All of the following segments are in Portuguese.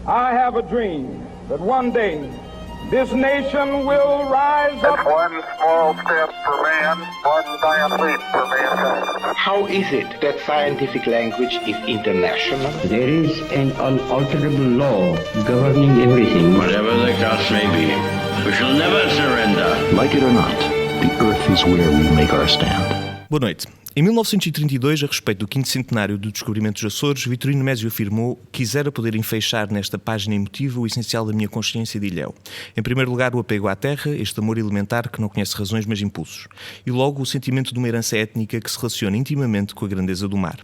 I have a dream that one day this nation will rise up. One small step for man, one giant leap for mankind. How is it that scientific language is international? There is an unalterable law governing everything. Whatever the cost may be, we shall never surrender. Like it or not, the earth is where we make our stand. Boa noite. Em 1932, a respeito do 5º centenário do descobrimento dos Açores, Vitorino Mésio afirmou: quisera poder enfeixar nesta página emotiva o essencial da minha consciência de ilhéu. Em primeiro lugar, o apego à terra, este amor elementar que não conhece razões mas impulsos. E logo, o sentimento de uma herança étnica que se relaciona intimamente com a grandeza do mar.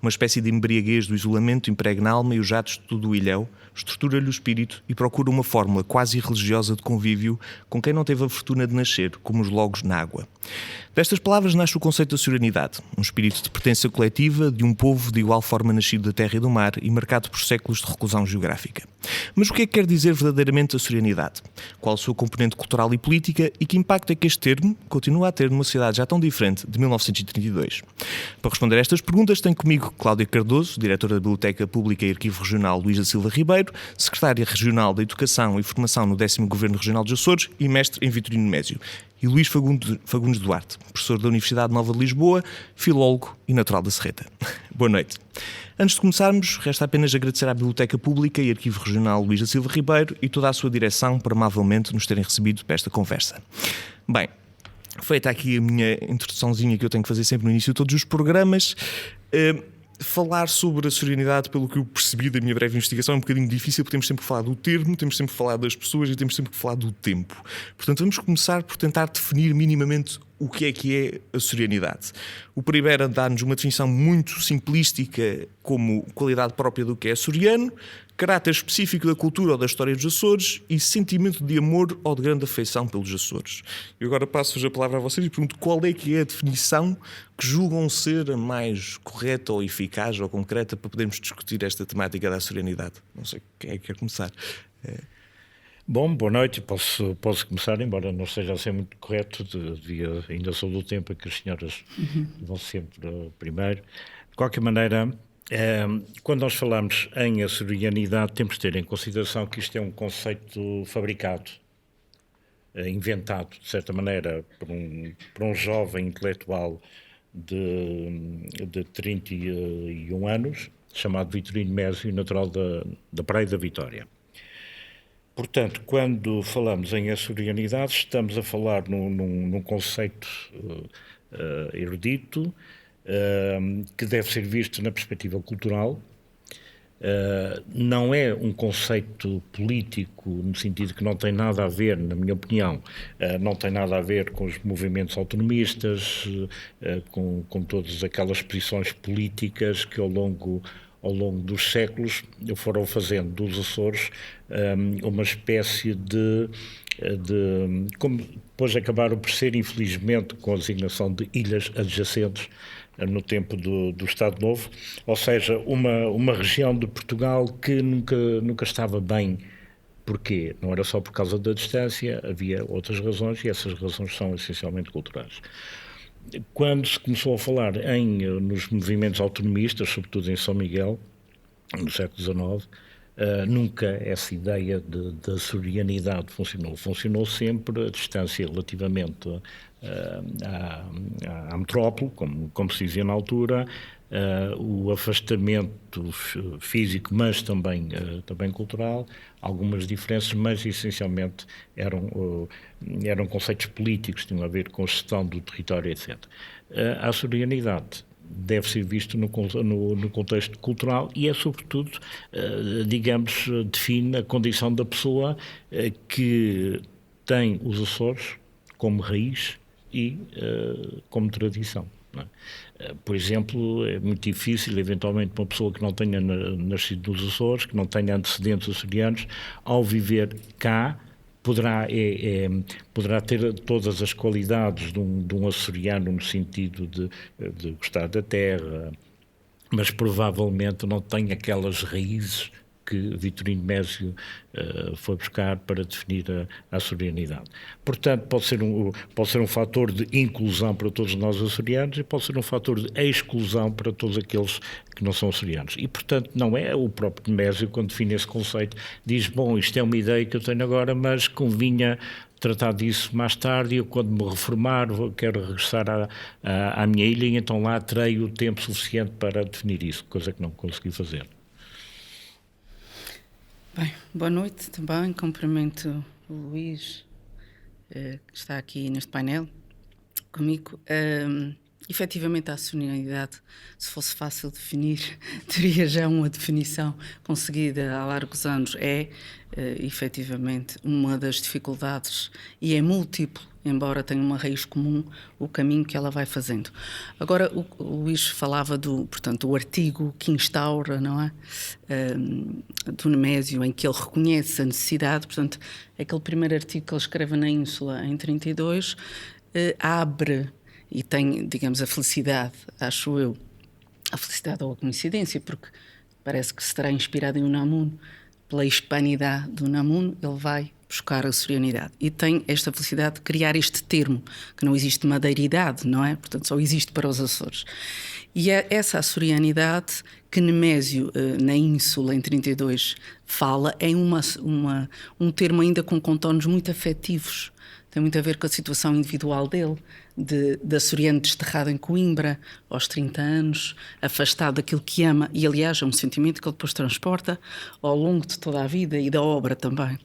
Uma espécie de embriaguez do isolamento impregna a alma e os atos de todo o ilhéu, estrutura-lhe o espírito e procura uma fórmula quase religiosa de convívio com quem não teve a fortuna de nascer, como os logos na água. Destas palavras nasce o conceito da soranidade, um espírito de pertença coletiva de um povo de igual forma nascido da terra e do mar e marcado por séculos de reclusão geográfica. Mas o que é que quer dizer verdadeiramente a soranidade? Qual a sua componente cultural e política e que impacto é que este termo continua a ter numa sociedade já tão diferente de 1932? Para responder a estas perguntas tenho comigo Cláudia Cardoso, diretora da Biblioteca Pública e Arquivo Regional Luís da Silva Ribeiro, secretária regional da Educação e Formação no 10º Governo Regional dos Açores e mestre em Vitorino Mésio, e Luís Fagundes Duarte, professor da Universidade Nova de Lisboa, filólogo e natural da Serreta. Boa noite. Antes de começarmos, resta apenas agradecer à Biblioteca Pública e Arquivo Regional Luís da Silva Ribeiro e toda a sua direção por amavelmente nos terem recebido para esta conversa. Bem, feita aqui a minha introduçãozinha que eu tenho que fazer sempre no início de todos os programas, falar sobre a soranidade, pelo que eu percebi da minha breve investigação, é um bocadinho difícil, porque temos sempre que falar do termo, temos sempre que falar das pessoas e temos sempre que falar do tempo. Portanto, vamos começar por tentar definir minimamente o que é a soranidade. O primeiro dá-nos uma definição muito simplística como qualidade própria do que é açoriano, caráter específico da cultura ou da história dos Açores e sentimento de amor ou de grande afeição pelos Açores. Eu agora passo-vos a palavra a vocês e pergunto qual é que é a definição que julgam ser a mais correta ou eficaz ou concreta para podermos discutir esta temática da açorianidade. Não sei quem é que quer começar. Bom, boa noite. Posso começar, embora não esteja a ser muito correto, ainda sou do tempo em que as senhoras vão sempre primeiro. De qualquer maneira, quando nós falamos em açorianidade, temos de ter em consideração que isto é um conceito fabricado, inventado, de certa maneira, por um jovem intelectual de 31 anos, chamado Vitorino Mésio, natural da Praia da Vitória. Portanto, quando falamos em açorianidade, estamos a falar num conceito erudito, que deve ser visto na perspectiva cultural. Não é um conceito político, no sentido que não tem nada a ver, na minha opinião, não tem nada a ver com os movimentos autonomistas, com todas aquelas posições políticas que ao longo dos séculos foram fazendo dos Açores uma espécie de como depois acabaram por ser, infelizmente, com a designação de ilhas adjacentes no tempo do Estado Novo, ou seja, uma região de Portugal que nunca estava bem. Porquê? Não era só por causa da distância, havia outras razões e essas razões são essencialmente culturais. Quando se começou a falar nos movimentos autonomistas, sobretudo em São Miguel, no século XIX, nunca essa ideia de açorianidade funcionou. Funcionou sempre a distância relativamente à metrópole, como se dizia na altura, o afastamento físico, mas também cultural, algumas diferenças, mas essencialmente eram conceitos políticos, tinham a ver com a gestão do território, etc. A açorianidade deve ser visto no contexto cultural e é, sobretudo, digamos, define a condição da pessoa que tem os Açores como raiz e como tradição. Não é? Por exemplo, é muito difícil, eventualmente, uma pessoa que não tenha nascido nos Açores, que não tenha antecedentes açorianos, ao viver cá, poderá ter todas as qualidades de um açoriano no sentido de gostar da terra, mas provavelmente não tem aquelas raízes que Vitorino Mésio foi buscar para definir a açorianidade. Portanto, pode ser um fator de inclusão para todos nós açorianos e pode ser um fator de exclusão para todos aqueles que não são açorianos. E, portanto, não é o próprio Mésio, quando define esse conceito, diz, bom, isto é uma ideia que eu tenho agora, mas convinha tratar disso mais tarde e eu, quando me reformar, quero regressar à minha ilha e então lá terei o tempo suficiente para definir isso, coisa que não consegui fazer. Bem, boa noite também, cumprimento o Luís, que está aqui neste painel comigo. Efetivamente, a açorianidade, se fosse fácil definir, teria já uma definição conseguida há largos anos. Efetivamente, uma das dificuldades, e é múltiplo, embora tenha uma raiz comum, o caminho que ela vai fazendo. Agora, o Luís falava do artigo que instaura, não é? Do Nemésio, em que ele reconhece a necessidade, portanto, aquele primeiro artigo que ele escreve na Ínsula, em 32, abre e tem, digamos, a felicidade, acho eu, a felicidade ou a coincidência, porque parece que se terá inspirado em Unamuno, pela hispanidade do Unamuno, ele vai buscar a açorianidade. E tem esta felicidade de criar este termo, que não existe madeiridade, não é? Portanto, só existe para os Açores. E é essa açorianidade que Nemésio, na Ínsula, em 32, fala, é um termo ainda com contornos muito afetivos. Tem muito a ver com a situação individual dele, de açoriano desterrado em Coimbra, aos 30 anos, afastado daquilo que ama, e aliás é um sentimento que ele depois transporta ao longo de toda a vida e da obra também.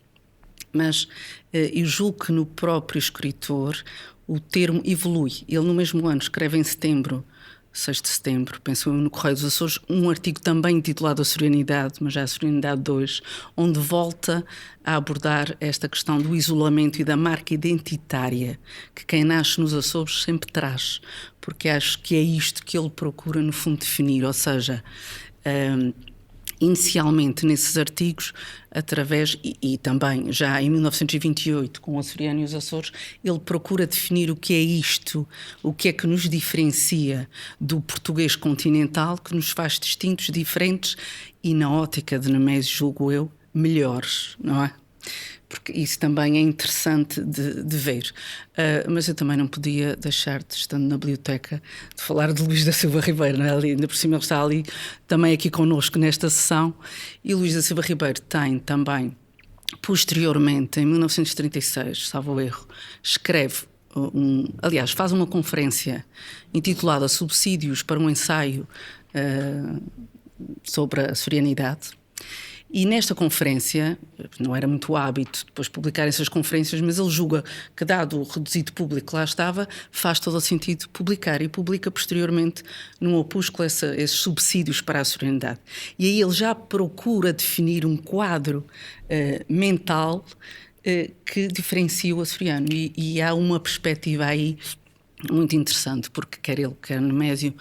Mas eu julgo que no próprio escritor o termo evolui. Ele no mesmo ano escreve em setembro, 6 de setembro, penso eu, no Correio dos Açores, um artigo também intitulado Açorianidade, mas já Açorianidade 2, onde volta a abordar esta questão do isolamento e da marca identitária que quem nasce nos Açores sempre traz, porque acho que é isto que ele procura no fundo definir, ou seja, inicialmente nesses artigos, através, e também já em 1928, com o Açoriano e os Açores, ele procura definir o que é isto, o que é que nos diferencia do português continental, que nos faz distintos, diferentes e, na ótica de Nemésio, julgo eu, melhores, não é? Porque isso também é interessante de ver. Mas eu também não podia deixar, estando na biblioteca, de falar de Luís da Silva Ribeiro, não é? Ainda por cima ele está ali também aqui connosco nesta sessão. E Luís da Silva Ribeiro tem também, posteriormente, em 1936, salvo erro, escreve, aliás, faz uma conferência intitulada Subsídios para um ensaio sobre a açorianidade. E nesta conferência, não era muito hábito depois publicar essas conferências, mas ele julga que, dado o reduzido público que lá estava, faz todo o sentido publicar, e publica posteriormente num opúsculo esses subsídios para a açorianidade. E aí ele já procura definir um quadro mental que diferencia o açoriano, e há uma perspectiva aí muito interessante, porque quer ele, quer Nemésio,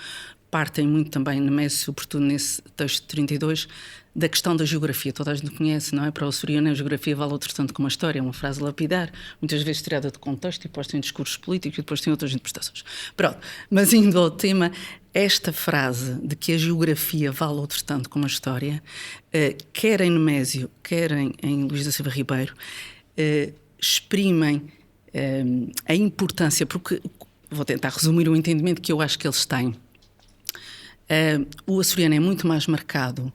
partem muito também, Nemésio, sobretudo nesse texto de 32, da questão da geografia. Toda a gente conhece, não é? Para o açoriano, a geografia vale outro tanto como a história, é uma frase lapidar, muitas vezes tirada de contexto e posta em discursos políticos e depois tem outras interpretações. Pronto, mas indo ao tema, esta frase de que a geografia vale outro tanto como a história, quer em Nemésio, quer em Luís da Silva Ribeiro, exprimem a importância, porque vou tentar resumir o entendimento que eu acho que eles têm. O açoriano é muito mais marcado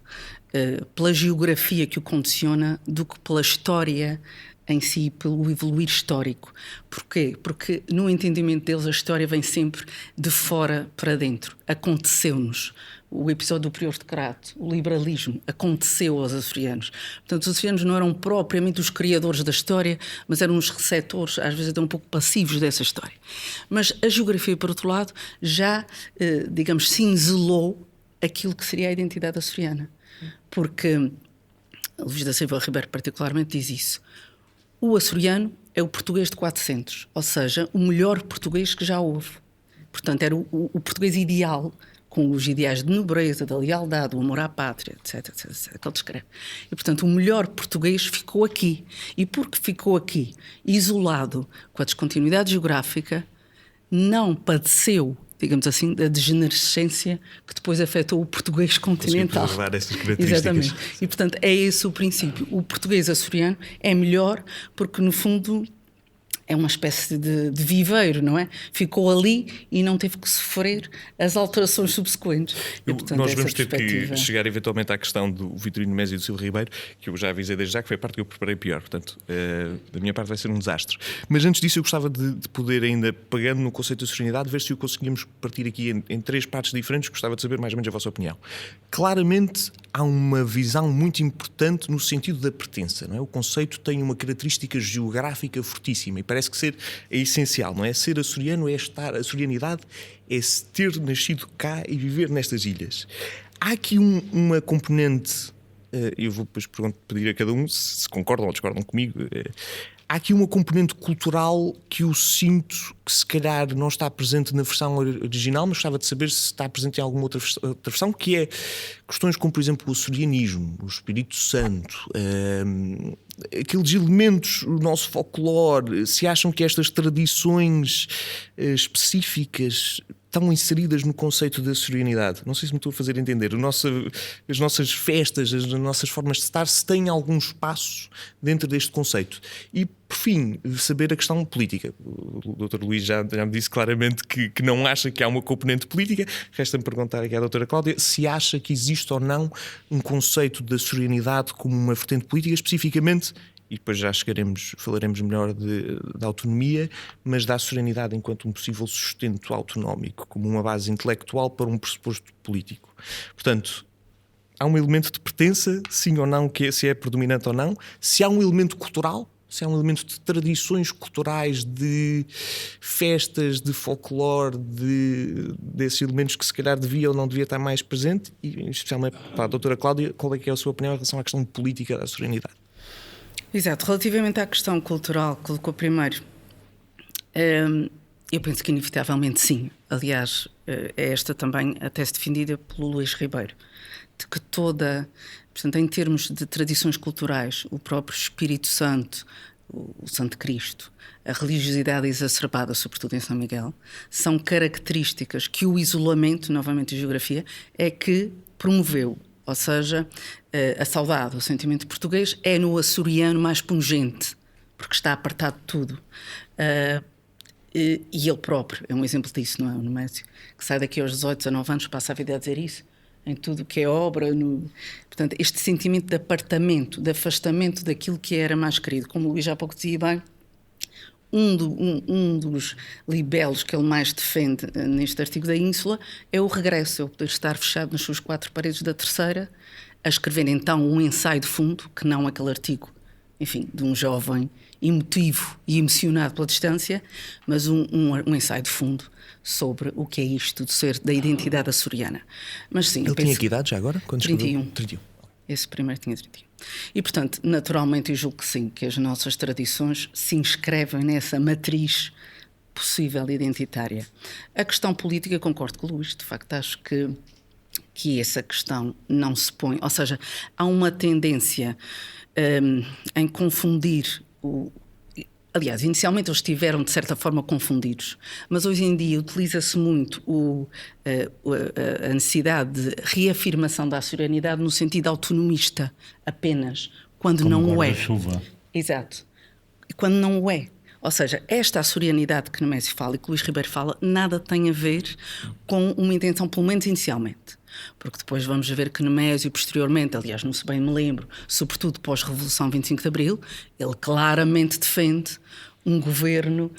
pela geografia que o condiciona do que pela história em si, pelo evoluir histórico. Porquê? Porque no entendimento deles a história vem sempre de fora para dentro. Aconteceu-nos. O episódio do Prior de Crato, o liberalismo, aconteceu aos açorianos. Portanto, os açorianos não eram propriamente os criadores da história, mas eram os receptores, às vezes até um pouco passivos dessa história. Mas a geografia, por outro lado, já, digamos, cinzelou aquilo que seria a identidade açoriana. Porque Luís da Silva Ribeiro particularmente diz isso. O açoriano é o português de 400, ou seja, o melhor português que já houve. Portanto, era o português ideal, com os ideais de nobreza, da lealdade, o amor à pátria, etc, que ele descreve. E, portanto, o melhor português ficou aqui. E porque ficou aqui, isolado, com a descontinuidade geográfica, não padeceu digamos assim, da degenerescência que depois afetou o português continental. Essas características. Exatamente. E, portanto, é esse o princípio. O português açoriano é melhor porque, no fundo, é uma espécie de viveiro, não é? Ficou ali e não teve que sofrer as alterações subsequentes. E, portanto, nós vamos ter que chegar eventualmente à questão do Vitorino Mésio e do Silva Ribeiro, que eu já avisei desde já que foi a parte que eu preparei pior. Portanto, da minha parte vai ser um desastre. Mas antes disso eu gostava de poder, ainda pegando no conceito da serenidade, ver se o conseguimos partir aqui em 3 partes diferentes. Gostava de saber mais ou menos a vossa opinião. Claramente há uma visão muito importante no sentido da pertença, não é? O conceito tem uma característica geográfica fortíssima e parece que ser é essencial, não é? Ser açoriano é estar, a açorianidade é ter nascido cá e viver nestas ilhas. Há aqui uma componente, eu vou depois pedir a cada um se concordam ou discordam comigo. Há aqui uma componente cultural que eu sinto que se calhar não está presente na versão original, mas gostava de saber se está presente em alguma outra versão, que é questões como, por exemplo, o açorianismo, o Espírito Santo, aqueles elementos do nosso folclore. Se acham que estas tradições específicas estão inseridas no conceito da açorianidade? Não sei se me estou a fazer entender. As nossas festas, as nossas formas de estar, se têm algum espaço dentro deste conceito. E, por fim, saber a questão política. O Dr. Luís já me disse claramente que não acha que há uma componente política. Resta-me perguntar aqui à Dra. Cláudia se acha que existe ou não um conceito da açorianidade como uma vertente política, especificamente, e depois já falaremos melhor da autonomia, mas da açorianidade enquanto um possível sustento autonómico, como uma base intelectual para um pressuposto político. Portanto, há um elemento de pertença, sim ou não, se é predominante ou não. Se há um elemento cultural, se há um elemento de tradições culturais, de festas, de folclore, desses elementos que se calhar devia ou não devia estar mais presente, e especialmente para a Dra. Cláudia, qual é que é a sua opinião em relação à questão política da açorianidade? Exato. Relativamente à questão cultural, colocou primeiro, eu penso que inevitavelmente sim. Aliás, é esta também a tese defendida pelo Luís Ribeiro, de que portanto, em termos de tradições culturais, o próprio Espírito Santo, o Santo Cristo, a religiosidade exacerbada, sobretudo em São Miguel, são características que o isolamento, novamente a geografia, é que promoveu. Ou seja, a saudade, o sentimento português é no açoriano mais pungente, porque está apartado de tudo. E ele próprio é um exemplo disso, não é? O Nemésio, que sai daqui aos 18, 19 anos, passa a vida a dizer isso, em tudo que é obra. Portanto, este sentimento de apartamento, de afastamento daquilo que era mais querido. Como o Luís há pouco dizia bem, um dos libelos que ele mais defende neste artigo da Ínsula é o regresso, é o poder estar fechado nas suas 4 paredes da terceira, a escrever então um ensaio de fundo, que não aquele artigo, enfim, de um jovem emotivo e emocionado pela distância, mas um ensaio de fundo sobre o que é isto de ser da identidade açoriana. Mas sim, ele tinha que idade já agora? Quando 31. 31. Esse primeiro tinha 31. E, portanto, naturalmente, eu julgo que sim, que as nossas tradições se inscrevem nessa matriz possível identitária. A questão política, concordo com o Luís, de facto, acho que essa questão não se põe. Ou seja, há uma tendência em confundir Aliás, inicialmente eles estiveram, de certa forma, confundidos, mas hoje em dia utiliza-se muito a necessidade de reafirmação da açorianidade no sentido autonomista, apenas, quando como não o é. Chuva. Exato. Quando não o é. Ou seja, esta açorianidade que Nemésio fala e que Luís Ribeiro fala, nada tem a ver com uma intenção, pelo menos inicialmente. Porque depois vamos ver que Nemésio, posteriormente, aliás, não se bem me lembro, sobretudo pós-Revolução 25 de Abril, ele claramente defende um governo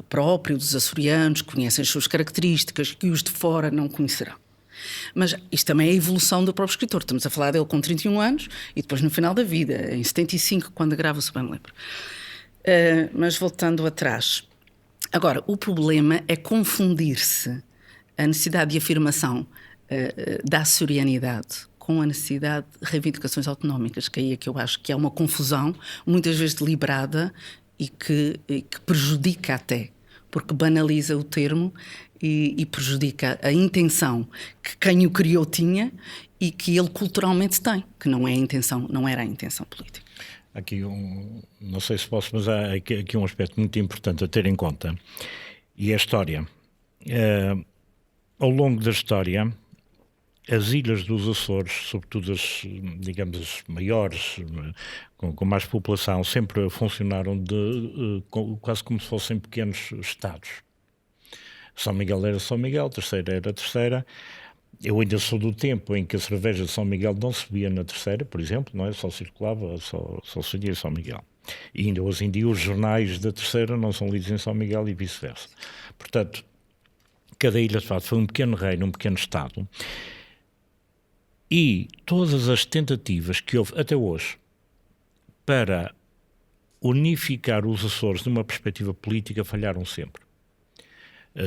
próprio dos açorianos, que conhecem as suas características, que os de fora não conhecerão. Mas isto também é a evolução do próprio escritor. Estamos a falar dele com 31 anos e depois no final da vida, em 75, quando grava, se bem me lembro. Mas voltando atrás. Agora, o problema é confundir-se a necessidade de afirmação da açorianidade com a necessidade de reivindicações autonómicas, que aí é que eu acho que é uma confusão, muitas vezes deliberada e que prejudica até, porque banaliza o termo e prejudica a intenção que quem o criou tinha e que ele culturalmente tem, que não era a intenção política. Aqui não sei se posso, mas há aqui um aspecto muito importante a ter em conta, e é a história. Ao longo da história, as ilhas dos Açores, sobretudo as, digamos, as maiores, com mais população, sempre funcionaram quase como se fossem pequenos estados. São Miguel era São Miguel, Terceira era Terceira. Eu ainda sou do tempo em que a cerveja de São Miguel não se bebia na Terceira, por exemplo, não é? Só circulava, só se vendia em São Miguel. E ainda hoje em dia os jornais da Terceira não são lidos em São Miguel e vice-versa. Portanto, cada ilha, de facto, foi um pequeno reino, um pequeno estado. E todas as tentativas que houve até hoje para unificar os Açores numa perspectiva política falharam sempre.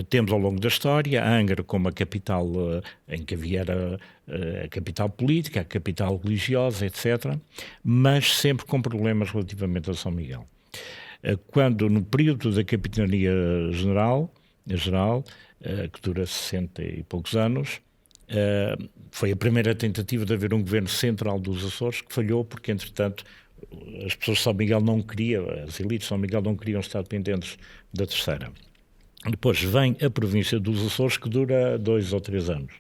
Temos ao longo da história a Angra como a capital em que havia a capital política, a capital religiosa, etc., mas sempre com problemas relativamente a São Miguel. Quando no período da capitania geral, que dura 60 e poucos anos, foi a primeira tentativa de haver um governo central dos Açores que falhou porque, entretanto, as pessoas de São Miguel não queriam, as elites de São Miguel não queriam estar dependentes da Terceira. Depois vem a província dos Açores, que dura 2 ou 3 anos.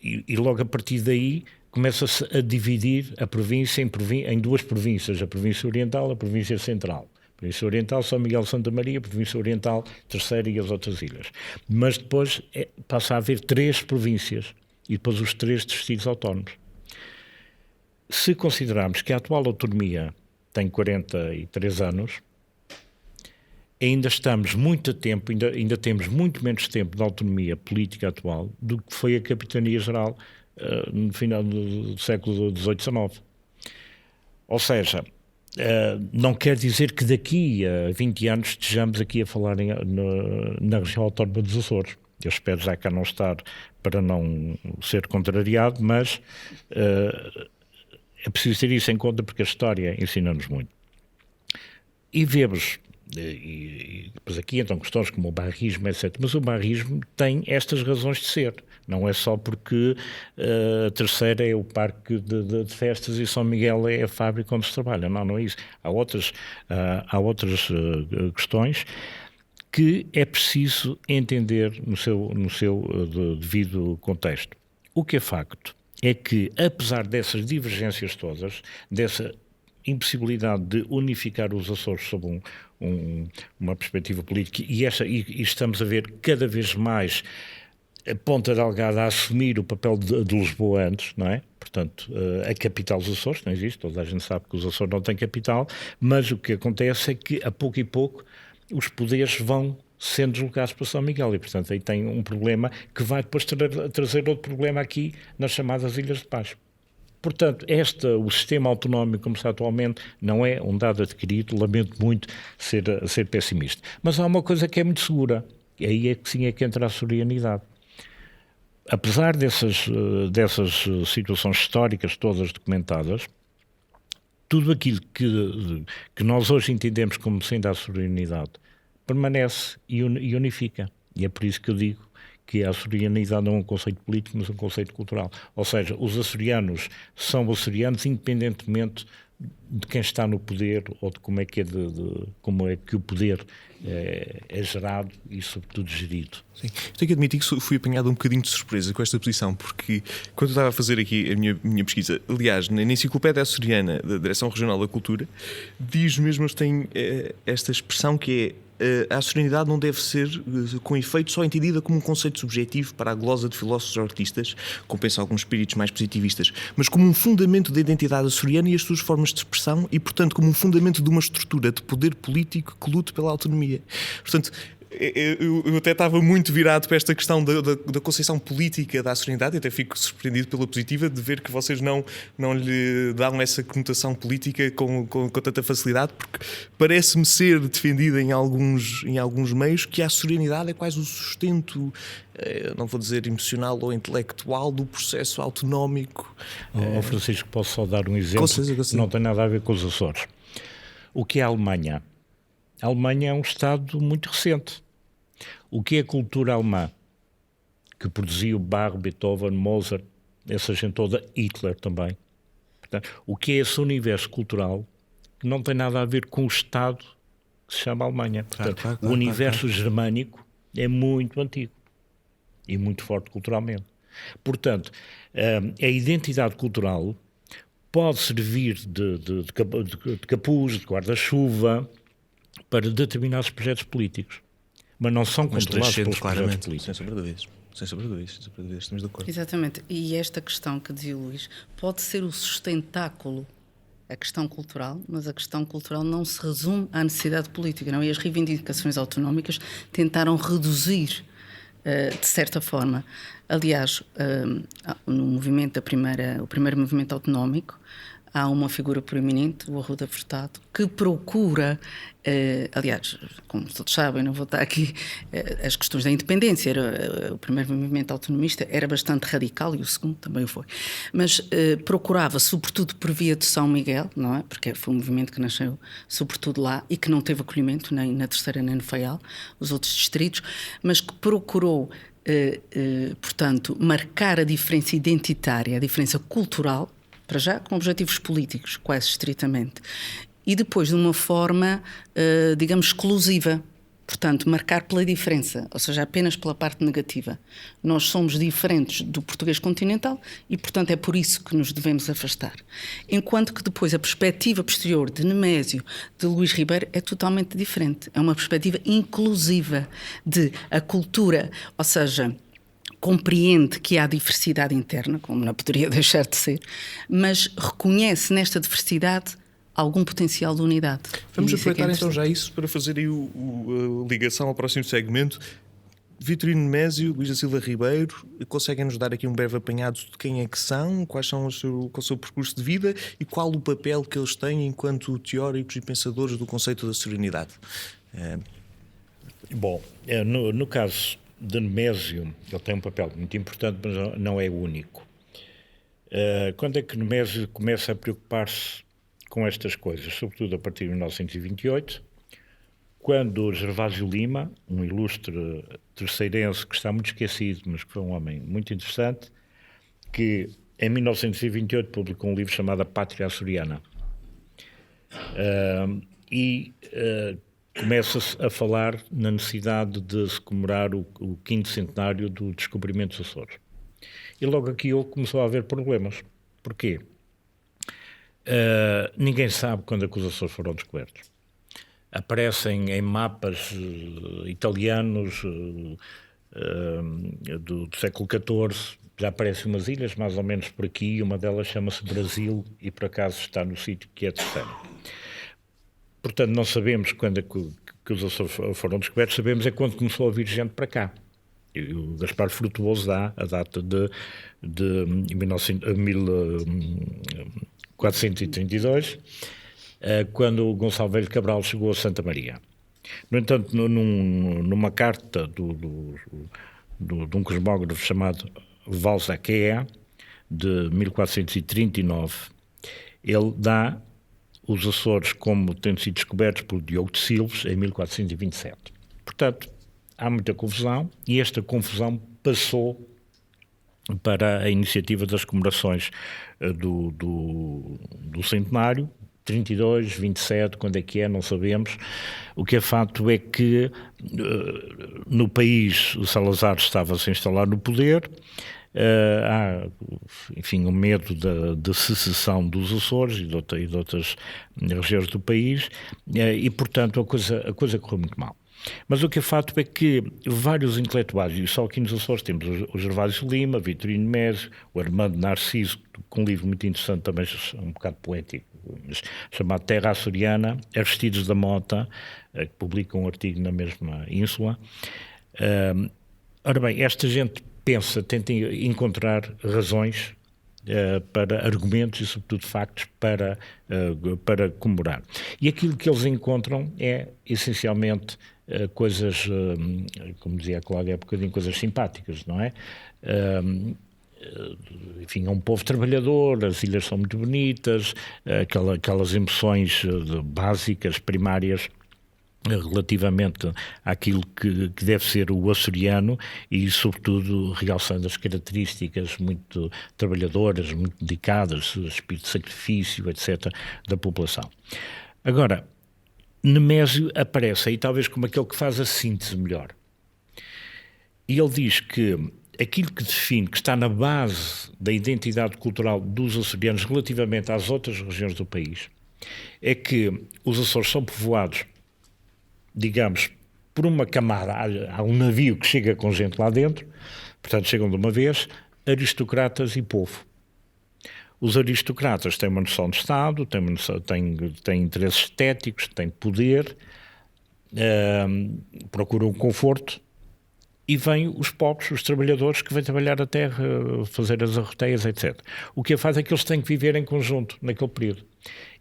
E logo a partir daí começa-se a dividir a província em 2 províncias, a província oriental e a província central. A província oriental, São Miguel de Santa Maria, a província oriental, Terceira e as outras ilhas. Mas depois passa a haver 3 províncias e depois os 3 distritos autónomos. Se considerarmos que a atual autonomia tem 43 anos, ainda estamos muito a tempo, ainda temos muito menos tempo de autonomia política atual do que foi a Capitania Geral no final do século XVIII-XIX. Ou seja, não quer dizer que daqui a 20 anos estejamos aqui a falar na região autónoma dos Açores. Eu espero já cá não estar para não ser contrariado, mas é preciso ter isso em conta porque a história ensina-nos muito. E vemos, e depois aqui entram questões como o barrismo, etc. Mas o barrismo tem estas razões de ser. Não é só porque a Terceira é o parque de festas e São Miguel é a fábrica onde se trabalha. Não é isso. Há outras questões que é preciso entender no seu devido contexto. O que é facto é que, apesar dessas divergências todas, dessa impossibilidade de unificar os Açores sob uma perspectiva política, e estamos a ver cada vez mais a Ponta Delgada a assumir o papel de Lisboa antes, não é? Portanto, a capital dos Açores não existe, toda a gente sabe que os Açores não têm capital, mas o que acontece é que, a pouco e pouco, os poderes vão sendo deslocados para São Miguel e, portanto, aí tem um problema que vai depois trazer outro problema aqui nas chamadas Ilhas de Paz. Portanto, o sistema autonómico como está atualmente não é um dado adquirido, lamento muito ser pessimista. Mas há uma coisa que é muito segura, e aí é que sim é que entra a soberanidade. Apesar dessas situações históricas todas documentadas, tudo aquilo que nós hoje entendemos como sendo a soberanidade permanece e unifica. E é por isso que eu digo que a açorianidade não é um conceito político, mas um conceito cultural. Ou seja, os açorianos são açorianos independentemente de quem está no poder ou de como é que o poder é gerado e, sobretudo, gerido. Sim. Tenho que admitir que fui apanhado um bocadinho de surpresa com esta posição, porque quando eu estava a fazer aqui a minha pesquisa, aliás, na Enciclopédia Açoriana da Direção Regional da Cultura, diz mesmo que tem esta expressão que é: a açorianidade não deve ser, com efeito, só entendida como um conceito subjetivo para a glosa de filósofos ou artistas, como pensam alguns espíritos mais positivistas, mas como um fundamento da identidade açoriana e as suas formas de expressão e, portanto, como um fundamento de uma estrutura de poder político que lute pela autonomia. Portanto, eu até estava muito virado para esta questão da concepção política da açorianidade e até fico surpreendido pela positiva de ver que vocês não lhe dão essa conotação política com tanta facilidade, porque parece-me ser defendida em alguns meios que a açorianidade é quase o sustento, não vou dizer emocional ou intelectual, do processo autonómico. Francisco, posso só dar um exemplo que não tem nada a ver com os Açores. O que é a Alemanha? A Alemanha é um Estado muito recente. O que é a cultura alemã? Que produziu Bach, Beethoven, Mozart, essa gente toda, Hitler também. Portanto, o que é esse universo cultural que não tem nada a ver com o Estado que se chama Alemanha? Portanto, o universo germânico é muito antigo e muito forte culturalmente. Portanto, a identidade cultural pode servir de capuz, de guarda-chuva, para determinados projetos políticos, mas não são controlados pelos projetos políticos. Sem sombra de dúvidas. Sem sombra de dúvidas, estamos de acordo. Exatamente. E esta questão que dizia o Luís pode ser o sustentáculo, a questão cultural, mas a questão cultural não se resume à necessidade política, não? E as reivindicações autonómicas tentaram reduzir, de certa forma. Aliás, no movimento o primeiro movimento autonómico, há uma figura proeminente, o Arruda Furtado, que procura, aliás, como todos sabem, não vou estar aqui, as questões da independência, o primeiro movimento autonomista era bastante radical e o segundo também o foi, mas procurava, sobretudo por via de São Miguel, não é? Porque foi um movimento que nasceu sobretudo lá e que não teve acolhimento nem na Terceira nem no Faial, os outros distritos, mas que procurou, portanto, marcar a diferença identitária, a diferença cultural, para já com objetivos políticos, quase estritamente, e depois de uma forma, digamos, exclusiva, portanto, marcar pela diferença, ou seja, apenas pela parte negativa. Nós somos diferentes do português continental e, portanto, é por isso que nos devemos afastar. Enquanto que depois a perspectiva posterior de Nemésio, de Luís Ribeiro, é totalmente diferente. É uma perspectiva inclusiva de a cultura, ou seja, compreende que há diversidade interna, como não poderia deixar de ser, mas reconhece nesta diversidade algum potencial de unidade. Vamos aproveitar então já isso para fazer aí a ligação ao próximo segmento. Vitorino Nemésio, Luís da Silva Ribeiro, conseguem-nos dar aqui um breve apanhado de quem é que são, qual é o seu percurso de vida e qual o papel que eles têm enquanto teóricos e pensadores do conceito da serenidade? Bom, no caso de Nemésio, ele tem um papel muito importante, mas não é o único. Quando é que Nemésio começa a preocupar-se com estas coisas? Sobretudo a partir de 1928, quando Gervásio Lima, um ilustre terceirense que está muito esquecido, mas que foi um homem muito interessante, que em 1928 publicou um livro chamado A Pátria Açoriana. Começa-se a falar na necessidade de se comemorar o 5º centenário do descobrimento dos Açores. E logo aqui começou a haver problemas. Porquê? Ninguém sabe quando é que os Açores foram descobertos. Aparecem em mapas italianos do século XIV, já aparecem umas ilhas mais ou menos por aqui, uma delas chama-se Brasil e por acaso está no sítio que é terceiro. Portanto, não sabemos quando é que os Açores foram descobertos, sabemos é quando começou a vir gente para cá. E o Gaspar Frutuoso dá a data de 1432, quando o Gonçalo Velho Cabral chegou a Santa Maria. No entanto, numa carta de um cosmógrafo chamado Valsaquea, de 1439, ele dá os Açores como tendo sido descobertos por Diogo de Silves em 1427. Portanto, há muita confusão e esta confusão passou para a iniciativa das comemorações do centenário, 32, 27, quando é que não sabemos. O que é fato é que no país o Salazar estava a se instalar no poder. Há, enfim, um medo da secessão dos Açores e de outras regiões do país e, portanto, a coisa correu muito mal. Mas o que é fato é que vários intelectuais, e só aqui nos Açores temos o Gervásio Lima, Vitorino Nemésio, o Armando Narciso, com um livro muito interessante também, um bocado poético, chamado Terra Açoriana, Aristides da Mota, que publica um artigo na mesma ínsula. Ora bem, esta gente tenta encontrar razões para argumentos e, sobretudo, factos para comemorar. E aquilo que eles encontram é, essencialmente, coisas, como dizia a Cláudia há bocadinho, coisas simpáticas, não é? Enfim, é um povo trabalhador, as ilhas são muito bonitas, aquelas emoções básicas, primárias, relativamente àquilo que deve ser o açoriano e, sobretudo, realçando as características muito trabalhadoras, muito dedicadas, o espírito de sacrifício, etc., da população. Agora, Nemésio aparece aí talvez como aquele que faz a síntese melhor. E ele diz que aquilo que define, que está na base da identidade cultural dos açorianos relativamente às outras regiões do país, é que os Açores são povoados, digamos, por uma camada, há um navio que chega com gente lá dentro, portanto chegam de uma vez, aristocratas e povo. Os aristocratas têm uma noção de Estado, têm interesses estéticos, têm poder, procuram conforto, e vêm os pobres, os trabalhadores que vêm trabalhar a terra, fazer as arroteias, etc. O que faz é que eles têm que viver em conjunto naquele período.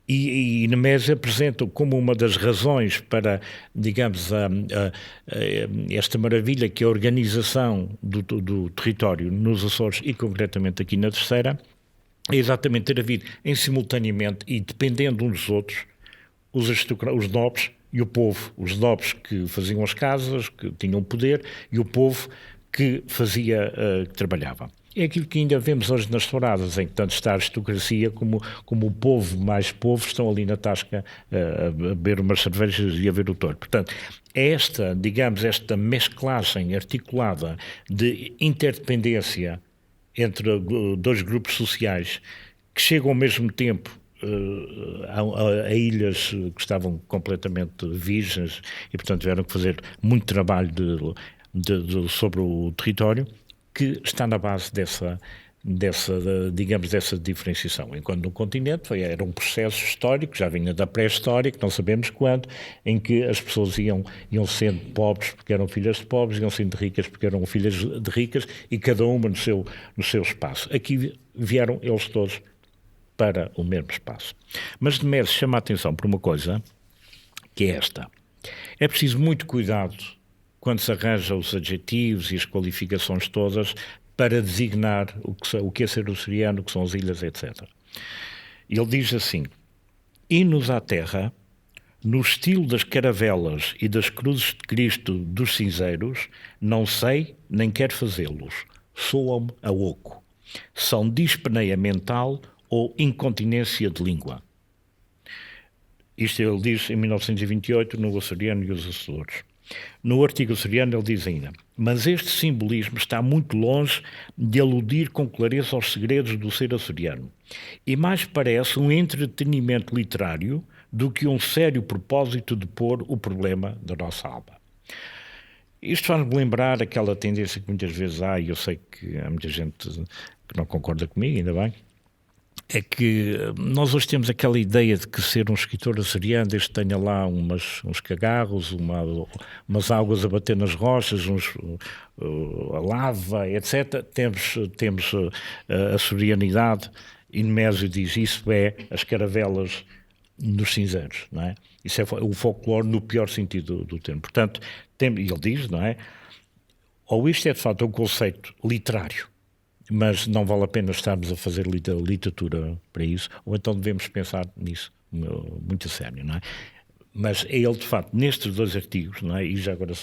E Nemésio apresenta como uma das razões para, digamos, esta maravilha que é a organização do território nos Açores e concretamente aqui na Terceira, é exatamente ter havido em simultaneamente e dependendo uns dos outros, os nobres e o povo, os nobres que faziam as casas, que tinham poder, e o povo que fazia, que trabalhava. É aquilo que ainda vemos hoje nas touradas, em que tanto está a aristocracia como o povo, mais povo, estão ali na tasca a beber umas cervejas e a ver o touro. Portanto, esta mesclagem articulada de interdependência entre dois grupos sociais que chegam ao mesmo tempo a ilhas que estavam completamente virgens e, portanto, tiveram que fazer muito trabalho sobre o território, que está na base dessa diferenciação. Enquanto no continente era um processo histórico, já vinha da pré-história, que não sabemos quando, em que as pessoas iam sendo pobres porque eram filhas de pobres, iam sendo ricas porque eram filhas de ricas, e cada uma no seu espaço. Aqui vieram eles todos para o mesmo espaço. Mas Nemésio chama a atenção por uma coisa, que é esta. É preciso muito cuidado quando se arranja os adjetivos e as qualificações todas para designar o que é ser açoriano, o que são as ilhas, etc. Ele diz assim: hinos à terra, no estilo das caravelas e das cruzes de Cristo dos cinzeiros, não sei nem quero fazê-los, soam a oco. São dispneia mental ou incontinência de língua. Isto ele diz em 1928 no Açoriano e os Açores. No artigo açoriano ele diz ainda: mas este simbolismo está muito longe de aludir com clareza aos segredos do ser açoriano e mais parece um entretenimento literário do que um sério propósito de pôr o problema da nossa alma. Isto faz-me lembrar aquela tendência que muitas vezes há, e eu sei que há muita gente que não concorda comigo, ainda bem, é que nós hoje temos aquela ideia de que ser um escritor açoriano, desde que tenha lá uns cagarros, umas águas a bater nas rochas, a lava, etc. Temos a açorianidade, e Nemésio diz isso é as caravelas nos cinzeiros, não é? Isso é o folclore no pior sentido do termo. Portanto, e ele diz, não é? Ou isto é de facto um conceito literário, mas não vale a pena estarmos a fazer literatura para isso, ou então devemos pensar nisso muito a sério, não é? Mas é ele, de facto, nestes dois artigos, não é? E já agora,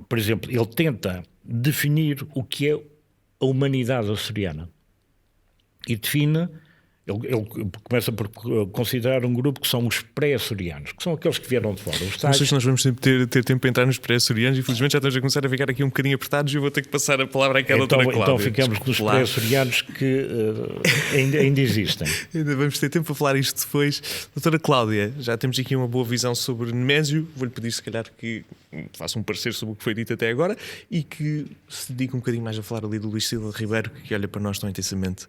por exemplo, ele tenta definir o que é a humanidade açoriana e define. Ele começa por considerar um grupo que são os pré-açorianos, que são aqueles que vieram de fora. Não sei se nós vamos ter tempo para entrar nos pré-açorianos, infelizmente já estamos a começar a ficar aqui um bocadinho apertados e eu vou ter que passar a palavra àquela doutora Cláudia. Então ficamos nos pré-açorianos que ainda existem. Ainda vamos ter tempo para falar isto depois. Doutora Cláudia, já temos aqui uma boa visão sobre Nemésio. Vou-lhe pedir, se calhar, que faça um parecer sobre o que foi dito até agora e que se dedique um bocadinho mais a falar ali do Luís Silva Ribeiro, que olha para nós tão intensamente.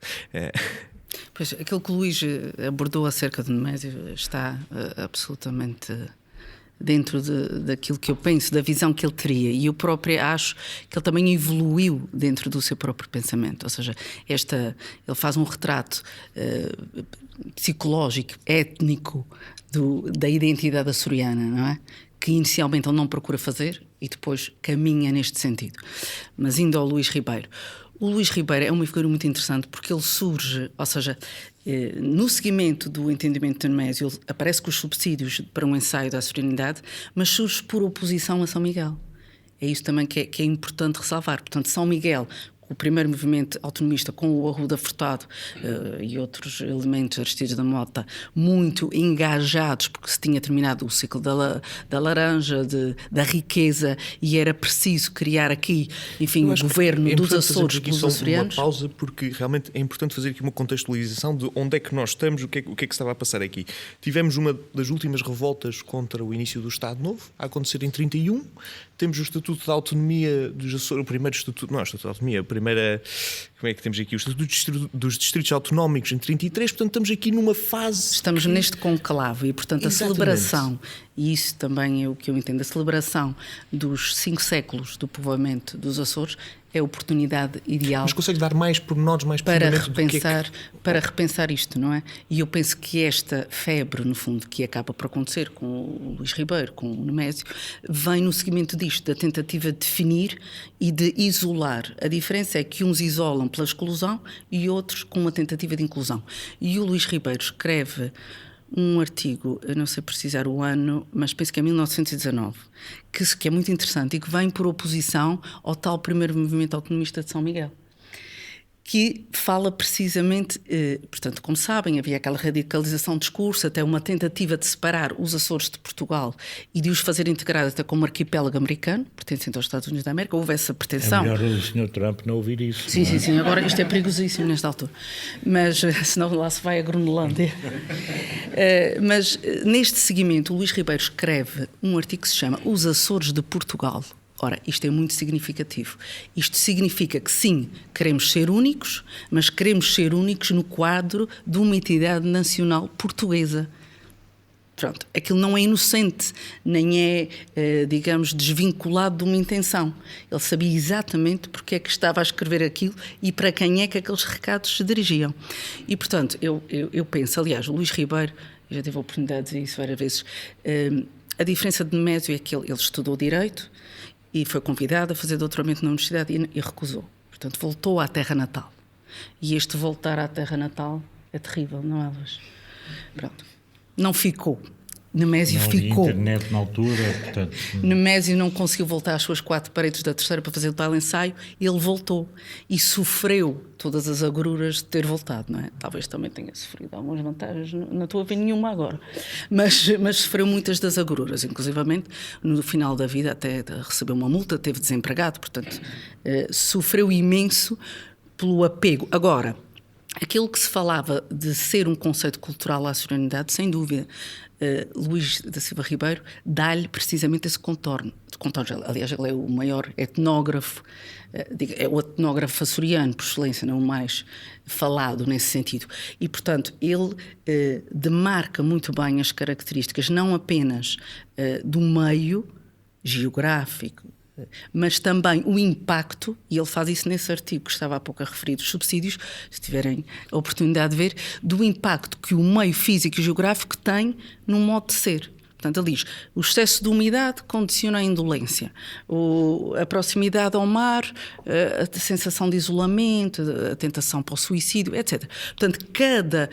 Pois, aquilo que o Luís abordou acerca de Nemésio está absolutamente dentro daquilo que eu penso, da visão que ele teria, e eu própria acho que ele também evoluiu dentro do seu próprio pensamento, ou seja, ele faz um retrato psicológico, étnico da identidade açoriana, não é? Que inicialmente ele não procura fazer e depois caminha neste sentido. Mas indo ao Luís Ribeiro, o Luís Ribeiro é uma figura muito interessante porque ele surge, ou seja, no seguimento do entendimento de Nemésio, ele aparece com os subsídios para um ensaio da açorianidade, mas surge por oposição a São Miguel. É isso também que é importante ressalvar. Portanto, São Miguel, o primeiro movimento autonomista com o Arruda Furtado e outros elementos, Aristides da Mota, muito engajados, porque se tinha terminado o ciclo da laranja, da riqueza, e era preciso criar aqui, enfim, o governo dos Açores pelos açorianos. Uma pausa, porque realmente é importante fazer aqui uma contextualização de onde é que nós estamos, o que é que se estava a passar aqui. Tivemos uma das últimas revoltas contra o início do Estado Novo, a acontecer em 31. Temos o Estatuto da Autonomia dos Açores, o primeiro Estatuto, não, o Estatuto da Autonomia, a primeira, como é que temos aqui? O Estatuto dos Distritos Autonómicos em 33, portanto estamos aqui numa fase... Estamos neste conclave e, portanto, a celebração, e isso também é o que eu entendo, a celebração dos 5 séculos do povoamento dos Açores é a oportunidade ideal. Mas consegue dar mais pormenores, mais para repensar, para repensar isto, não é? E eu penso que esta febre, no fundo, que acaba por acontecer com o Luís Ribeiro, com o Nemésio, vem no seguimento disto, da tentativa de definir e de isolar. A diferença é que uns isolam pela exclusão e outros com uma tentativa de inclusão. E o Luís Ribeiro escreve um artigo, eu não sei precisar o ano, mas penso que é 1919, que é muito interessante e que vem por oposição ao tal primeiro movimento autonomista de São Miguel, que fala precisamente, portanto, como sabem, havia aquela radicalização de discurso, até uma tentativa de separar os Açores de Portugal e de os fazer integrar até como arquipélago americano, pertencente aos Estados Unidos da América. Houve essa pretensão. É melhor o Sr. Trump não ouvir isso. Sim, sim, sim. Agora isto é perigosíssimo nesta altura. Mas senão lá se vai a Groenlândia. Mas neste seguimento, o Luís Ribeiro escreve um artigo que se chama Os Açores de Portugal. Ora, isto é muito significativo. Isto significa que sim, queremos ser únicos, mas queremos ser únicos no quadro de uma entidade nacional portuguesa. Pronto, aquilo não é inocente, nem é, digamos, desvinculado de uma intenção. Ele sabia exatamente porque é que estava a escrever aquilo e para quem é que aqueles recados se dirigiam. E, portanto, eu penso, aliás, o Luís Ribeiro, eu já tive a oportunidade de dizer isso várias vezes, a diferença de Nemésio é que ele estudou Direito e foi convidado a fazer doutoramento na universidade e recusou. Portanto, voltou à terra natal. E este voltar à terra natal é terrível, não é, Luís? Pronto. Não ficou. Nemésio ficou. Não havia internet na altura, portanto... Nemésio não conseguiu voltar às suas 4 paredes da terceira para fazer o tal ensaio. Ele voltou e sofreu todas as agruras de ter voltado, não é? Talvez também tenha sofrido algumas vantagens, não estou a ver nenhuma agora. Mas sofreu muitas das agruras, inclusivamente no final da vida até recebeu uma multa, teve desempregado, portanto, sofreu imenso pelo apego. Agora, aquilo que se falava de ser um conceito cultural à soberanidade, sem dúvida, Luís da Silva Ribeiro dá-lhe precisamente esse contorno. Aliás, ele é o maior etnógrafo, é o etnógrafo açoriano, por excelência, não o mais falado nesse sentido. E, portanto, ele demarca muito bem as características, não apenas do meio geográfico, mas também o impacto, e ele faz isso nesse artigo que estava há pouco a referir, dos subsídios, se tiverem a oportunidade de ver, do impacto que o meio físico e geográfico tem no modo de ser. Portanto, ele diz, o excesso de umidade condiciona a indolência, a proximidade ao mar, a sensação de isolamento, a tentação para o suicídio, etc. Portanto, cada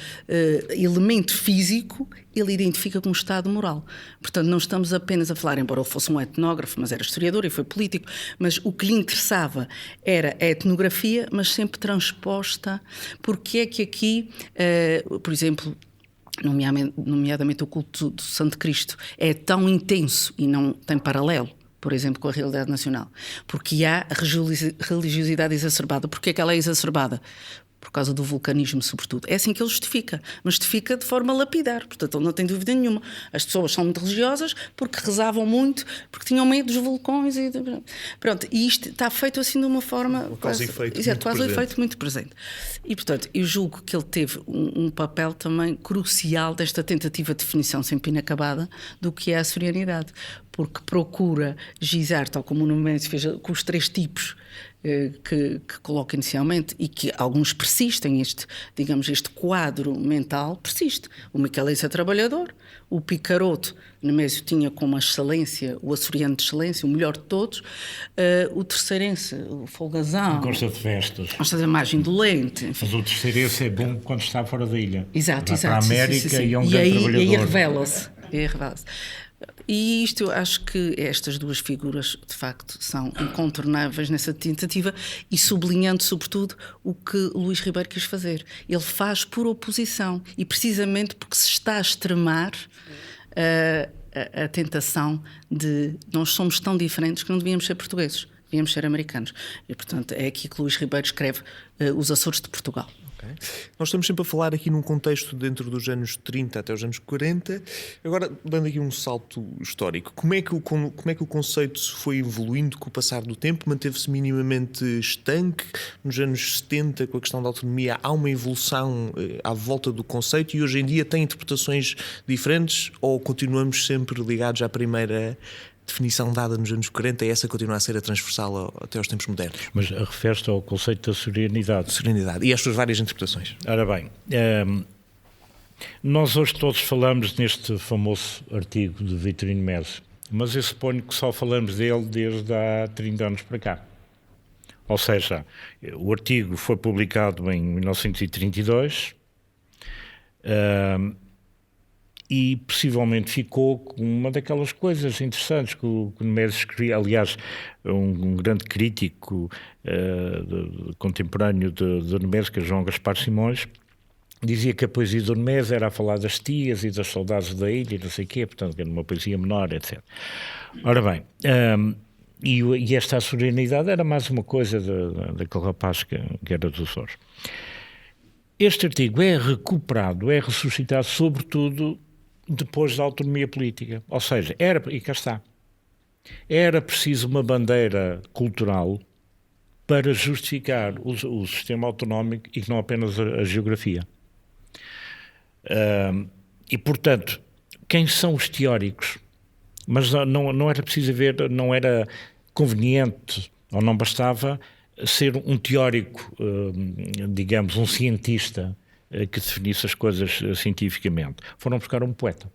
elemento físico ele identifica com um estado moral. Portanto, não estamos apenas a falar, embora ele fosse um etnógrafo, mas era historiador e foi político, mas o que lhe interessava era a etnografia, mas sempre transposta, porque é que aqui, por exemplo, nomeadamente o culto do Santo Cristo é tão intenso e não tem paralelo, por exemplo, com a realidade nacional, porque há a religiosidade exacerbada. Porque é que ela é exacerbada? Por causa do vulcanismo, sobretudo. É assim que ele justifica, mas justifica de forma lapidar, portanto ele não tem dúvida nenhuma. As pessoas são muito religiosas porque rezavam muito, porque tinham medo dos vulcões e pronto, e isto está feito assim de uma forma quase efeito muito presente. E portanto, eu julgo que ele teve um papel também crucial desta tentativa de definição sempre inacabada do que é a açorianidade, porque procura gizar, tal como o Nemésio fez com os 3 tipos que coloca inicialmente e que alguns persistem, este quadro mental persiste. O Miquelense é trabalhador, o Picaroto, Nemésio tinha como a excelência, o açoriano de excelência, o melhor de todos, o terceirense, o folgazão. Gosta de festas. Gosta de mais indolente. Mas o terceirense é bom quando está fora da ilha. Exato. Para a América sim. E é um grande trabalhador. E aí revela-se. E isto, eu acho que estas duas figuras, de facto, são incontornáveis nessa tentativa e sublinhando, sobretudo, o que Luís Ribeiro quis fazer. Ele faz por oposição e precisamente porque se está a extremar a tentação de nós somos tão diferentes que não devíamos ser portugueses, devíamos ser americanos. E, portanto, é aqui que Luís Ribeiro escreve Os Açores de Portugal. Okay. Nós estamos sempre a falar aqui num contexto dentro dos anos 30 até os anos 40. Agora, dando aqui um salto histórico, como é que o conceito foi evoluindo com o passar do tempo? Manteve-se minimamente estanque? Nos anos 70, com a questão da autonomia, há uma evolução à volta do conceito e hoje em dia tem interpretações diferentes ou continuamos sempre ligados à primeira definição dada nos anos 40 e essa continua a ser a transversal até aos tempos modernos? Mas refere-se ao conceito da serenidade. Serenidade. E as suas várias interpretações. Ora bem, nós hoje todos falamos neste famoso artigo de Vitorino Mésio, mas eu suponho que só falamos dele desde há 30 anos para cá. Ou seja, o artigo foi publicado em 1932, e possivelmente ficou com uma daquelas coisas interessantes que o Nemésio escrevia. Aliás, um grande crítico contemporâneo de Nemésio, que é João Gaspar Simões, dizia que a poesia do Nemésio era a falar das tias e das saudades da ilha e não sei o quê, portanto, era uma poesia menor, etc. Ora bem, e esta serenidade era mais uma coisa daquele rapaz que era dos Açores. Este artigo é recuperado, é ressuscitado, sobretudo depois da autonomia política. Ou seja, e cá está, era preciso uma bandeira cultural para justificar o sistema autonómico e não apenas a geografia. E, portanto, quem são os teóricos? Mas não era preciso haver, não era conveniente, ou não bastava ser um teórico, digamos, um cientista que definisse as coisas cientificamente. Foram buscar um poeta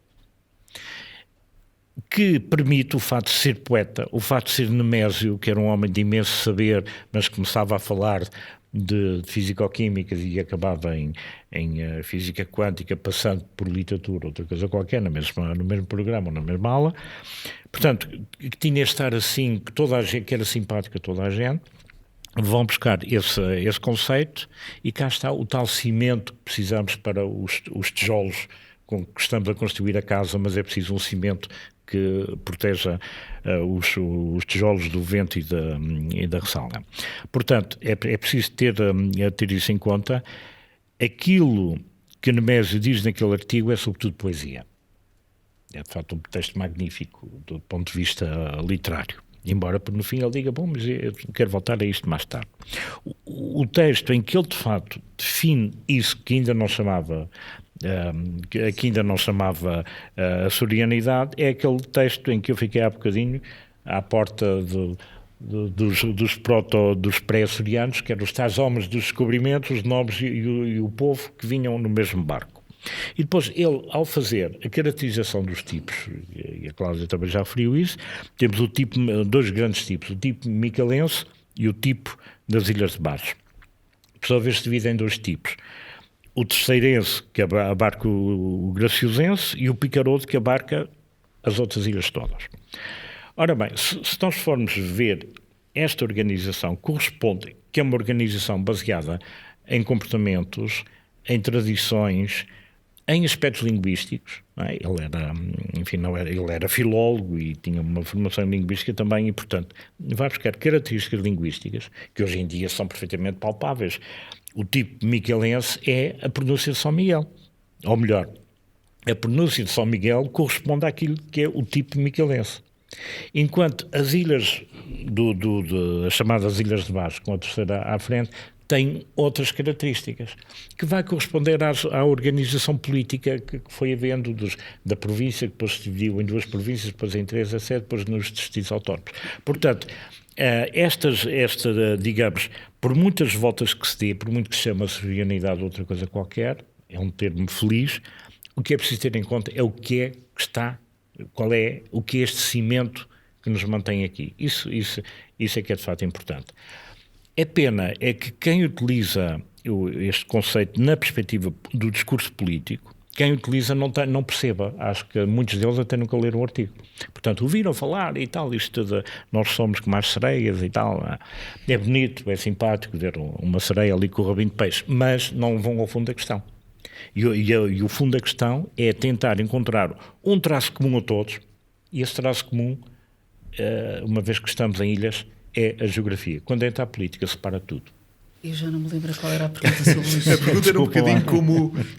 que permite o fato de ser poeta, o fato de ser Nemésio, que era um homem de imenso saber, mas começava a falar de fisicoquímica e acabava em física quântica, passando por literatura, outra coisa qualquer, no mesmo programa, na mesma aula. Portanto, que tinha de estar assim, que toda a gente, que era simpático a toda a gente. Vão buscar esse conceito e cá está o tal cimento que precisamos para os tijolos com que estamos a construir a casa, mas é preciso um cimento que proteja os tijolos do vento e da ressalva. Portanto, é preciso ter isso em conta. Aquilo que Nemésio diz naquele artigo é sobretudo poesia. É de facto um texto magnífico do ponto de vista literário. Embora no fim ele diga, bom, mas eu quero voltar a isto mais tarde. O texto em que ele de facto define isso que ainda não chamava a sorianidade é aquele texto em que eu fiquei há bocadinho à porta dos pré-açorianos, que eram os tais homens dos descobrimentos, os nobres e o povo que vinham no mesmo barco. E depois ele, ao fazer a caracterização dos tipos, e a Cláudia também já referiu isso, temos dois grandes tipos, o tipo micalense e o tipo das Ilhas de Baixo. Por sua vez se divide em dois tipos. O terceirense, que abarca o graciosense, e o picaroso, que abarca as outras ilhas todas. Ora bem, se nós formos ver esta organização, corresponde, que é uma organização baseada em comportamentos, em tradições, em aspectos linguísticos. Não é? Ele era filólogo e tinha uma formação linguística também, e, portanto, vai buscar características linguísticas que hoje em dia são perfeitamente palpáveis. O tipo micalense é a pronúncia de São Miguel. Ou melhor, a pronúncia de São Miguel corresponde àquilo que é o tipo micalense. Enquanto as ilhas, as chamadas Ilhas de Baixo, com a terceira à frente, têm outras características, que vai corresponder à organização política que foi havendo da província, que depois se dividiu em duas províncias, depois em 3 a 7, depois nos distritos autónomos. Portanto, digamos, por muitas voltas que se dê, por muito que se chama soberanidade ou outra coisa qualquer, é um termo feliz, o que é preciso ter em conta é o que é que está, o que é este cimento que nos mantém aqui. Isso é que é de facto importante. É pena é que quem utiliza este conceito na perspectiva do discurso político quem utiliza não perceba. Acho que muitos deles até nunca leram o artigo. Portanto, ouviram falar e tal, isto de nós somos como as sereias e tal. É bonito, é simpático ver uma sereia ali com o rabinho de peixe, mas não vão ao fundo da questão. E o fundo da questão é tentar encontrar um traço comum a todos, e esse traço comum, uma vez que estamos em ilhas, é a geografia. Quando entra a política, separa tudo. Eu já não me lembro qual era a pergunta sobre isso. A pergunta era um bocadinho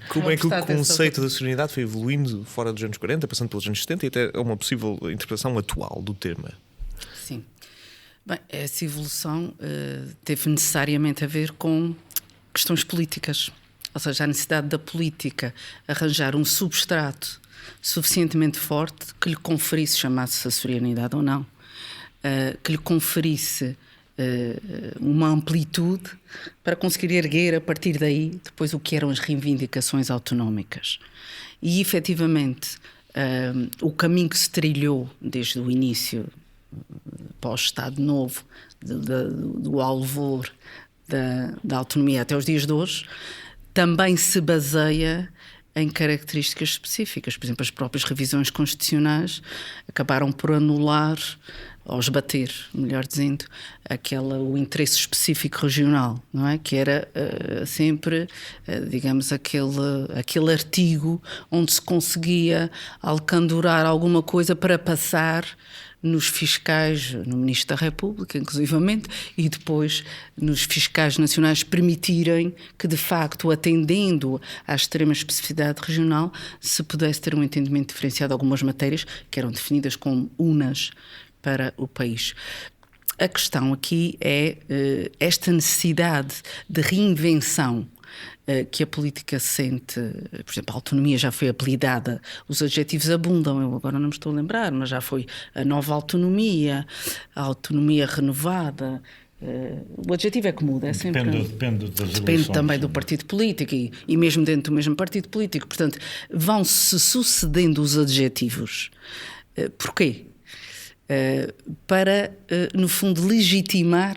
como é que o conceito da serenidade foi evoluindo fora dos anos 40, passando pelos anos 70 e até uma possível interpretação atual do tema. Sim. Bem, essa evolução teve necessariamente a ver com questões políticas. Ou seja, a necessidade da política arranjar um substrato suficientemente forte que lhe conferisse, chamasse-se a serenidade ou não, que lhe conferisse uma amplitude para conseguir erguer a partir daí depois o que eram as reivindicações autonómicas. E efetivamente o caminho que se trilhou desde o início pós-Estado Novo, do alvor da autonomia até os dias de hoje, também se baseia em características específicas. Por exemplo, as próprias revisões constitucionais acabaram por anular, ou esbater, melhor dizendo, o interesse específico regional, não é? Que era sempre, digamos, aquele artigo onde se conseguia alcandorar alguma coisa para passar nos fiscais, no Ministro da República, inclusivamente, e depois nos fiscais nacionais permitirem que, de facto, atendendo à extrema especificidade regional, se pudesse ter um entendimento diferenciado de algumas matérias que eram definidas como unas para o país. A questão aqui é esta necessidade de reinvenção que a política sente. Por exemplo, a autonomia já foi apelidada, os adjetivos abundam, eu agora não me estou a lembrar, mas já foi a nova autonomia, a autonomia renovada. O adjetivo é que muda, é sempre. Depende das Depende eleições, também do partido político e mesmo dentro do mesmo partido político. Portanto, vão-se sucedendo os adjetivos. Porquê? Para, no fundo, legitimar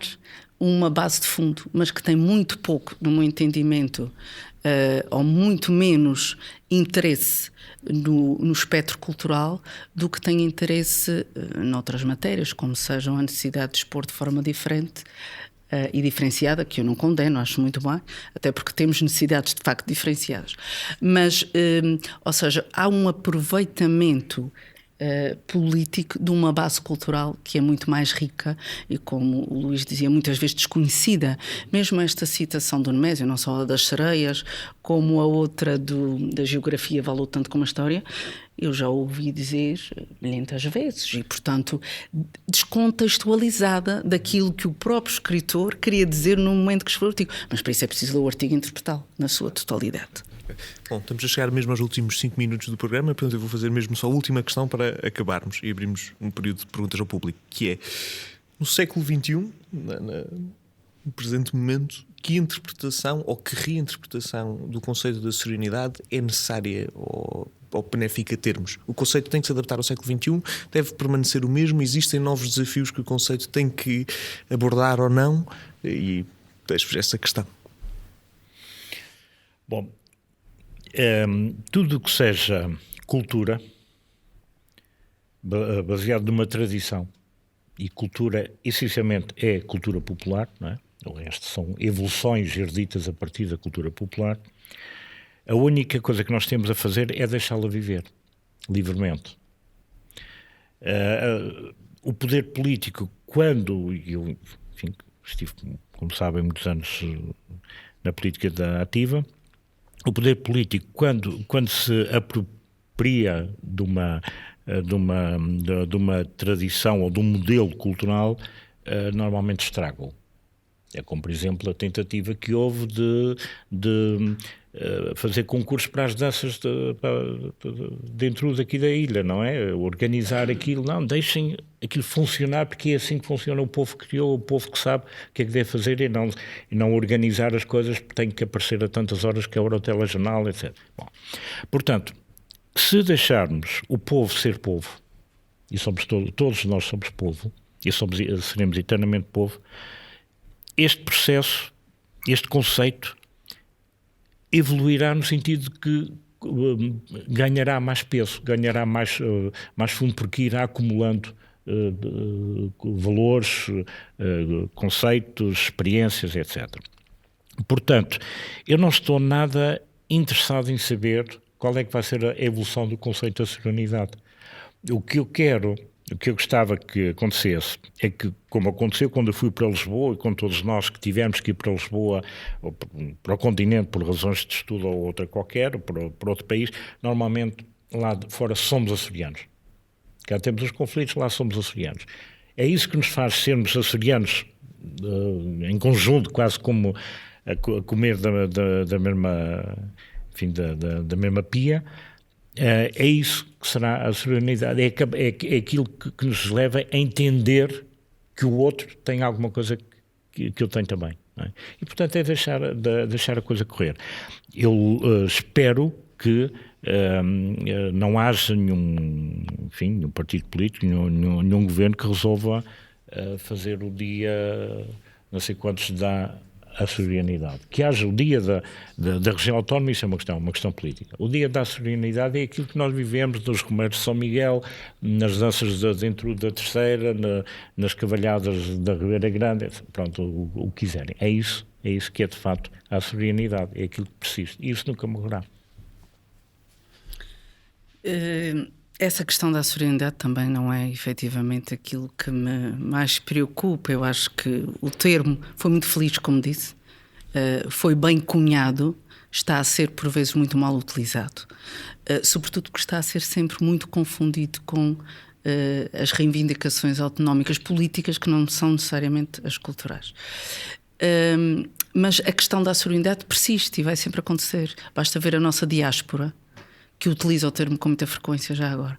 uma base de fundo, mas que tem muito pouco, no meu entendimento, ou muito menos interesse no espectro cultural do que tem interesse noutras matérias, como sejam a necessidade de expor de forma diferente e diferenciada, que eu não condeno, acho muito bem, até porque temos necessidades de facto diferenciadas. Mas, ou seja, há um aproveitamento político de uma base cultural que é muito mais rica e, como o Luís dizia, muitas vezes desconhecida. Mesmo esta citação do Nemésio, não só a das sereias, como a outra da geografia valeu tanto como a história, eu já ouvi dizer milhentas vezes e, portanto, descontextualizada daquilo que o próprio escritor queria dizer no momento que escreveu o artigo. Mas para isso é preciso ler o artigo e interpretá-lo na sua totalidade. Bom, estamos a chegar mesmo aos últimos 5 minutos do programa, portanto eu vou fazer mesmo só a última questão para acabarmos e abrirmos um período de perguntas ao público, que é, no século XXI, no presente momento, que interpretação ou que reinterpretação do conceito da serenidade é necessária ou benéfica termos? O conceito tem que se adaptar ao século XXI, deve permanecer o mesmo, existem novos desafios que o conceito tem que abordar ou não? E deixo-vos essa questão. Bom, tudo o que seja cultura, baseado numa tradição, e cultura essencialmente é cultura popular, não é? O resto são evoluções hereditas a partir da cultura popular. A única coisa que nós temos a fazer é deixá-la viver livremente. O poder político, quando eu estive, como sabem, muitos anos na política ativa, o poder político, quando se apropria de uma tradição ou de um modelo cultural, normalmente estraga-o. É como, por exemplo, a tentativa que houve de fazer concursos para as danças dentro daqui da ilha, não é? Organizar aquilo, não, deixem aquilo funcionar, porque é assim que funciona. O povo que criou, o povo que sabe o que é que deve fazer e não organizar as coisas porque tem que aparecer a tantas horas que é hora o telejornal, etc. Bom, portanto, se deixarmos o povo ser povo, e somos todos nós somos povo, e seremos eternamente povo, este processo, este conceito, evoluirá no sentido de que ganhará mais peso, ganhará mais fundo, porque irá acumulando valores, conceitos, experiências, etc. Portanto, eu não estou nada interessado em saber qual é que vai ser a evolução do conceito da soberanidade. O que eu gostava que acontecesse é que, como aconteceu quando eu fui para Lisboa e com todos nós que tivemos que ir para Lisboa ou para o continente por razões de estudo ou outra qualquer, ou para outro país, normalmente lá de fora somos açorianos. Cá temos os conflitos, lá somos açorianos. É isso que nos faz sermos açorianos em conjunto, quase como a comer da mesma, enfim, da mesma pia. É isso que será a soberanidade, é aquilo que nos leva a entender que o outro tem alguma coisa que eu tenho também, não é? E portanto é deixar a coisa correr. Eu espero que não haja nenhum partido político, nenhum governo que resolva fazer o dia não sei quantos dá a soberanidade. Que haja o dia da região autónoma, isso é uma questão política. O dia da soberanidade é aquilo que nós vivemos nos Romanos de São Miguel, nas danças dentro da Terceira, nas cavalhadas da Ribeira Grande, pronto, o que quiserem. É isso que é de facto a soberanidade, é aquilo que persiste. E isso nunca morrerá. Essa questão da soberanidade também não é efetivamente aquilo que me mais preocupa. Eu acho que o termo foi muito feliz, como disse, foi bem cunhado, está a ser por vezes muito mal utilizado, sobretudo porque está a ser sempre muito confundido com as reivindicações autonómicas políticas, que não são necessariamente as culturais. Mas a questão da soberanidade persiste e vai sempre acontecer. Basta ver a nossa diáspora, que utiliza o termo com muita frequência já agora,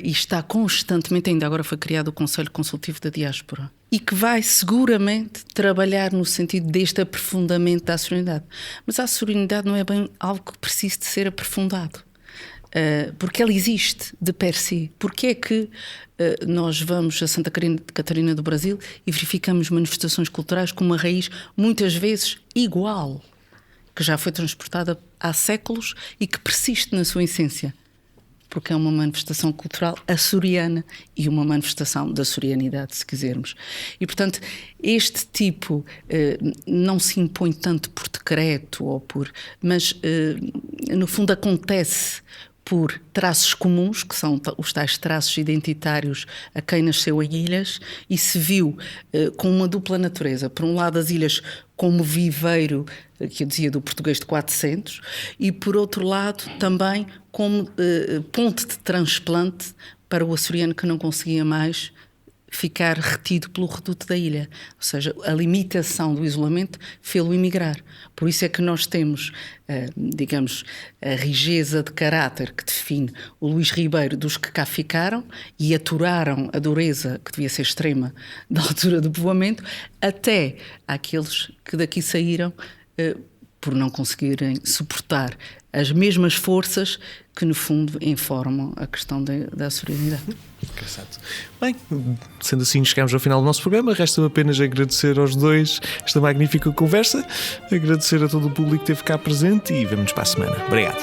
e está constantemente, ainda agora foi criado o Conselho Consultivo da Diáspora, e que vai seguramente trabalhar no sentido deste aprofundamento da soberanidade. Mas a soberanidade não é bem algo que precise de ser aprofundado, porque ela existe de per si. Porque é que nós vamos a Santa Catarina do Brasil e verificamos manifestações culturais com uma raiz muitas vezes igual, que já foi transportada há séculos e que persiste na sua essência, porque é uma manifestação cultural açoriana e uma manifestação da açorianidade, se quisermos. E, portanto, este tipo não se impõe tanto por decreto, mas, no fundo, acontece por traços comuns, que são os tais traços identitários a quem nasceu em ilhas, e se viu com uma dupla natureza. Por um lado, as ilhas como viveiro, que eu dizia, do português de 400, e por outro lado também como ponte de transplante para o açoriano que não conseguia mais ficar retido pelo reduto da ilha. Ou seja, a limitação do isolamento fê-lo emigrar. Por isso é que nós temos, digamos, a rijeza de caráter que define o Luís Ribeiro dos que cá ficaram e aturaram a dureza, que devia ser extrema, da altura do povoamento, até àqueles que daqui saíram por não conseguirem suportar as mesmas forças que, no fundo, informam a questão da soberanidade. Engraçado. Bem, sendo assim, chegamos ao final do nosso programa. Resta-me apenas agradecer aos dois esta magnífica conversa, agradecer a todo o público que esteve cá presente e vemo-nos para a semana. Obrigado.